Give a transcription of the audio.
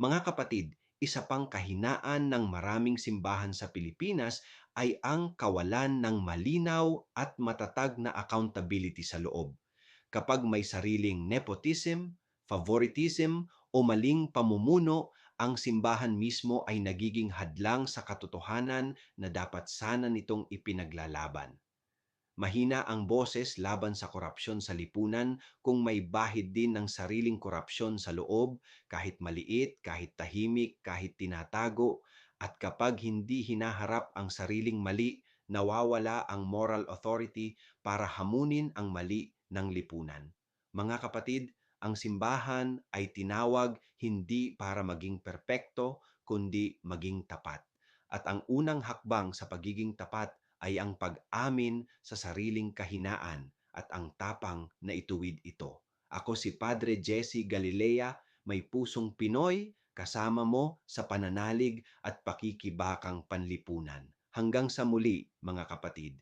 Mga kapatid, isa pang kahinaan ng maraming simbahan sa Pilipinas ay ang kawalan ng malinaw at matatag na accountability sa loob. Kapag may sariling nepotism, favoritism o maling pamumuno, ang simbahan mismo ay nagiging hadlang sa katotohanan na dapat sana nitong ipinaglalaban. Mahina ang boses laban sa korupsyon sa lipunan kung may bahid din ng sariling korupsyon sa loob, kahit maliit, kahit tahimik, kahit tinatago, at kapag hindi hinaharap ang sariling mali, nawawala ang moral authority para hamunin ang mali ng lipunan. Mga kapatid, ang simbahan ay tinawag hindi para maging perpekto, kundi maging tapat. At ang unang hakbang sa pagiging tapat ay ang pag-amin sa sariling kahinaan at ang tapang na ituwid ito. Ako si Padre Jesse Galilea, may pusong Pinoy, kasama mo sa pananalig at pakikibakang panlipunan. Hanggang sa muli, mga kapatid.